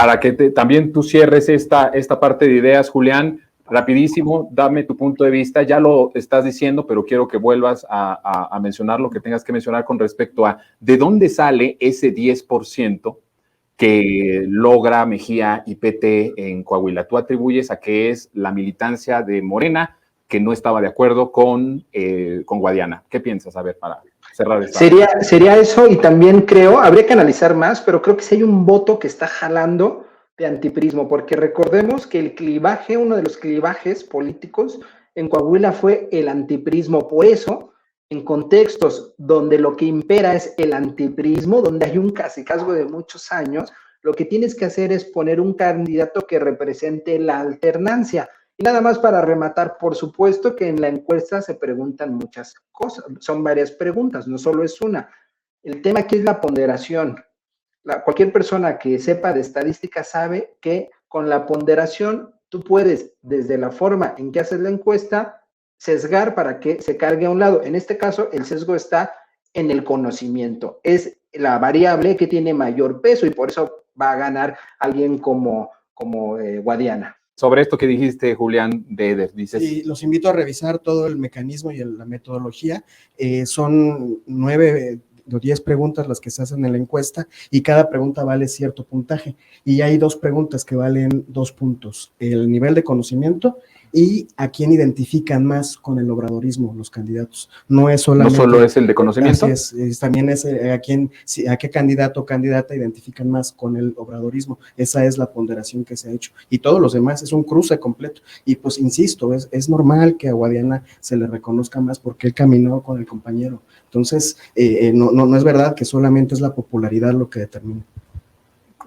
para que también tú cierres esta parte de ideas, Julián, rapidísimo, dame tu punto de vista, ya lo estás diciendo, pero quiero que vuelvas a mencionar lo que tengas que mencionar con respecto a de dónde sale ese 10% que logra Mejía y PT en Coahuila. Tú atribuyes a que es la militancia de Morena que no estaba de acuerdo con Guadiana. ¿Qué piensas? A ver, para cerrar esta. Sería eso, y también creo, habría que analizar más, pero creo que sí hay un voto que está jalando de antiprismo, porque recordemos que el clivaje, uno de los clivajes políticos en Coahuila fue el antiprismo. Por eso, en contextos donde lo que impera es el antiprismo, donde hay un cacicazgo de muchos años, lo que tienes que hacer es poner un candidato que represente la alternancia. Y nada más para rematar, por supuesto que en la encuesta se preguntan muchas cosas, son varias preguntas, no solo es una. El tema aquí es la ponderación. Cualquier persona que sepa de estadística sabe que con la ponderación tú puedes, desde la forma en que haces la encuesta, sesgar para que se cargue a un lado. En este caso, el sesgo está en el conocimiento. Es la variable que tiene mayor peso y por eso va a ganar alguien como Guadiana. Sobre esto que dijiste, Julián, de Eder, dices... Sí, los invito a revisar todo el mecanismo y la metodología. Son 9 o 10 preguntas las que se hacen en la encuesta y cada pregunta vale cierto puntaje. Y hay 2 preguntas que valen 2 puntos, el nivel de conocimiento y a quién identifican más con el obradorismo los candidatos. No es solamente... ¿No solo es el de conocimiento? Así es, también es a qué candidato o candidata identifican más con el obradorismo. Esa es la ponderación que se ha hecho. Y todos los demás es un cruce completo. Y pues insisto, es normal que a Guadiana se le reconozca más porque él caminó con el compañero. Entonces, no es verdad que solamente es la popularidad lo que determina.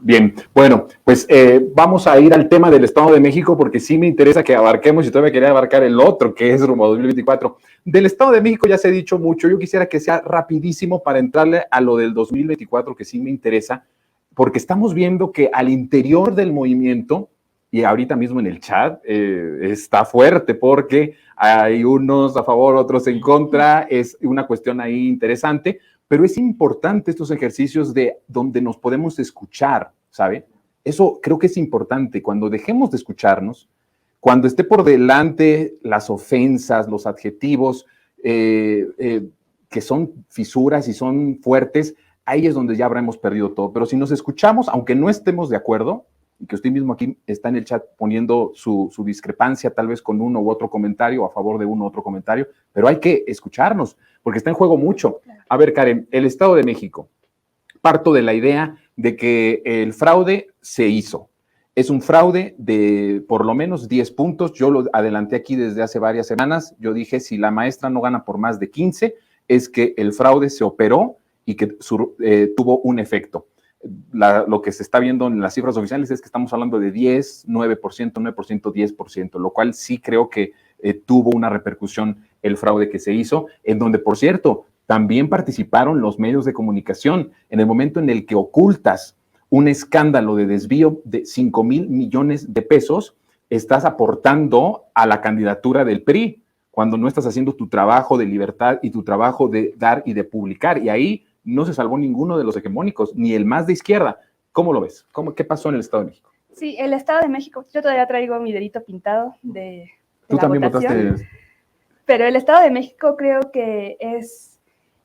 Bien, bueno, pues vamos a ir al tema del Estado de México porque sí me interesa que abarquemos y todavía quería abarcar el otro que es rumbo a 2024. Del Estado de México ya se ha dicho mucho, yo quisiera que sea rapidísimo para entrarle a lo del 2024 que sí me interesa porque estamos viendo que al interior del movimiento y ahorita mismo en el chat está fuerte porque hay unos a favor, otros en contra, es una cuestión ahí interesante. Pero es importante estos ejercicios de donde nos podemos escuchar, ¿sabe? Eso creo que es importante. Cuando dejemos de escucharnos, cuando esté por delante las ofensas, los adjetivos que son fisuras y son fuertes, ahí es donde ya habremos perdido todo. Pero si nos escuchamos, aunque no estemos de acuerdo, y que usted mismo aquí está en el chat poniendo su discrepancia tal vez con uno u otro comentario, a favor de uno u otro comentario, pero hay que escucharnos, porque está en juego mucho. A ver, Karen, el Estado de México, parto de la idea de que el fraude se hizo. Es un fraude de por lo menos 10 puntos. Yo lo adelanté aquí desde hace varias semanas. Yo dije, si la maestra no gana por más de 15, es que el fraude se operó y que tuvo un efecto. Lo que se está viendo en las cifras oficiales es que estamos hablando de 10, 9%, 9%, 10%, lo cual sí creo que tuvo una repercusión el fraude que se hizo, en donde, por cierto, también participaron los medios de comunicación. En el momento en el que ocultas un escándalo de desvío de 5,000 millones de pesos, estás aportando a la candidatura del PRI, cuando no estás haciendo tu trabajo de libertad y tu trabajo de dar y de publicar, y ahí no se salvó ninguno de los hegemónicos, ni el más de izquierda. ¿Cómo lo ves? ¿Qué pasó en el Estado de México? Sí, el Estado de México, yo todavía traigo mi dedito pintado de ¿Tú también votación, votaste? Pero el Estado de México creo que es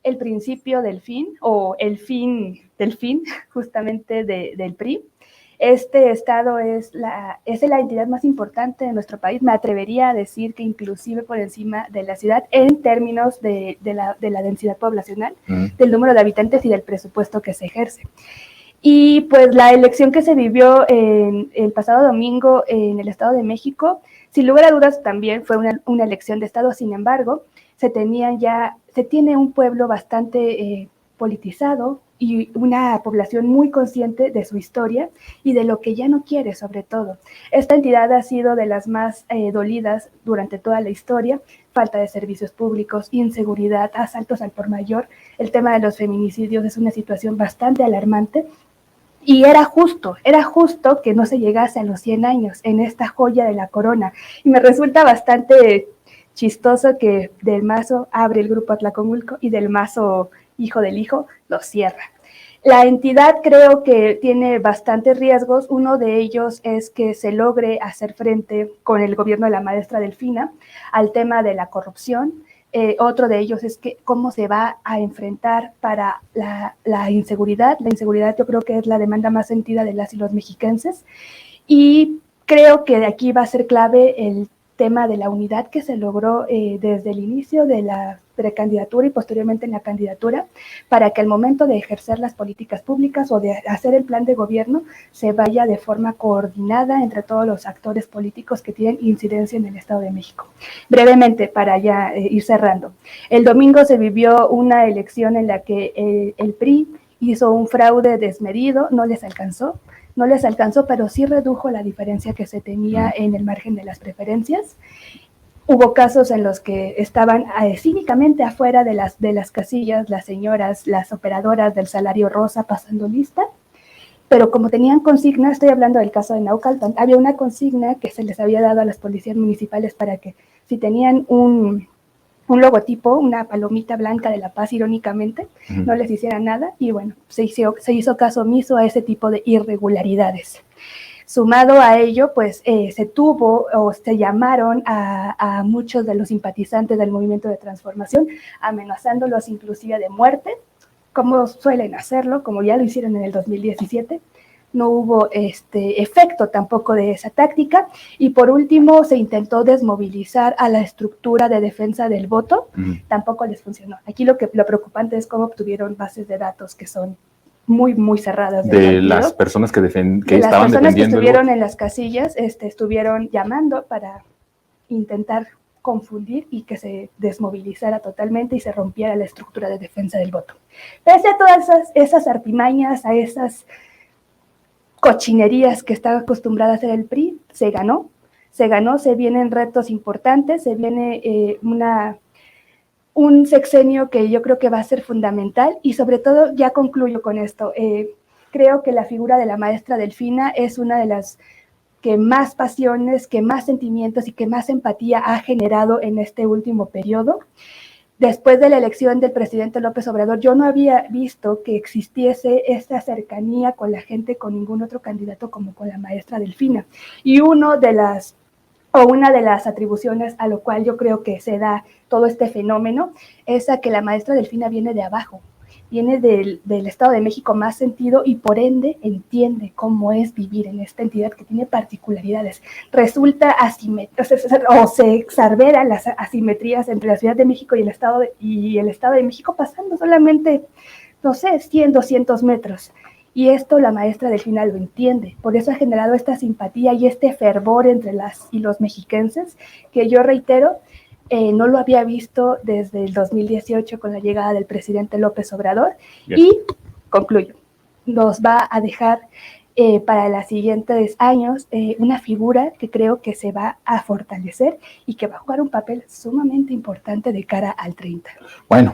el principio del fin, o el fin del fin, justamente del PRI. Este estado es la entidad más importante de nuestro país. Me atrevería a decir que inclusive por encima de la ciudad en términos de la densidad poblacional, del número de habitantes y del presupuesto que se ejerce. Y pues la elección que se vivió el pasado domingo en el Estado de México, sin lugar a dudas también fue una elección de Estado. Sin embargo, se tiene un pueblo bastante politizado y una población muy consciente de su historia y de lo que ya no quiere, sobre todo. Esta entidad ha sido de las más dolidas durante toda la historia: falta de servicios públicos, inseguridad, asaltos al por mayor. El tema de los feminicidios es una situación bastante alarmante. Y era justo que no se llegase a los 100 años en esta joya de la corona. Y me resulta bastante chistoso que Del Mazo abre el grupo Atlacomulco y Del Mazo, hijo del hijo, lo cierra. La entidad creo que tiene bastantes riesgos. Uno de ellos es que se logre hacer frente con el gobierno de la maestra Delfina al tema de la corrupción. Otro de ellos es que cómo se va a enfrentar para la inseguridad. La inseguridad yo creo que es la demanda más sentida de las y los mexiquenses. Y creo que de aquí va a ser clave el tema de la unidad que se logró desde el inicio de la precandidatura y posteriormente en la candidatura, para que al momento de ejercer las políticas públicas o de hacer el plan de gobierno se vaya de forma coordinada entre todos los actores políticos que tienen incidencia en el Estado de México. Brevemente, para ya ir cerrando. El domingo se vivió una elección en la que el PRI hizo un fraude desmedido, no les alcanzó, pero sí redujo la diferencia que se tenía en el margen de las preferencias. Hubo casos en los que estaban cínicamente afuera de las casillas las señoras, las operadoras del salario rosa pasando lista, pero como tenían consigna, estoy hablando del caso de Naucalpan, había una consigna que se les había dado a las policías municipales para que si tenían un logotipo, una palomita blanca de la paz, irónicamente, no les hiciera nada, y bueno, se hizo caso omiso a ese tipo de irregularidades. Sumado a ello, pues se llamaron a muchos de los simpatizantes del Movimiento de Transformación, amenazándolos inclusive de muerte, como suelen hacerlo, como ya lo hicieron en el 2017. No hubo efecto tampoco de esa táctica. Y por último, se intentó desmovilizar a la estructura de defensa del voto. Tampoco les funcionó. Aquí lo preocupante es cómo obtuvieron bases de datos que son muy, muy cerradas. De las personas que estaban defendiendo. Las personas que estuvieron en las casillas estuvieron llamando para intentar confundir y que se desmovilizara totalmente y se rompiera la estructura de defensa del voto. Pese a todas esas artimañas, a esas cochinerías que está acostumbrada a hacer el PRI, se ganó, se vienen retos importantes, se viene un sexenio que yo creo que va a ser fundamental y sobre todo, ya concluyo con esto, creo que la figura de la maestra Delfina es una de las que más pasiones, que más sentimientos y que más empatía ha generado en este último periodo. Después de la elección del presidente López Obrador, yo no había visto que existiese esta cercanía con la gente, con ningún otro candidato como con la maestra Delfina. Y una de las atribuciones a lo cual yo creo que se da todo este fenómeno es a que la maestra Delfina viene de abajo, viene del Estado de México más sentido y por ende entiende cómo es vivir en esta entidad que tiene particularidades. Resulta o se exarveran las asimetrías entre la Ciudad de México y el Estado de México pasando solamente, 100, 200 metros. Y esto la maestra Delfina lo entiende, por eso ha generado esta simpatía y este fervor entre las y los mexiquenses, que yo reitero, no lo había visto desde el 2018 con la llegada del presidente López Obrador. Bien. Y concluyo, nos va a dejar para los siguientes años una figura que creo que se va a fortalecer y que va a jugar un papel sumamente importante de cara al 30. Bueno.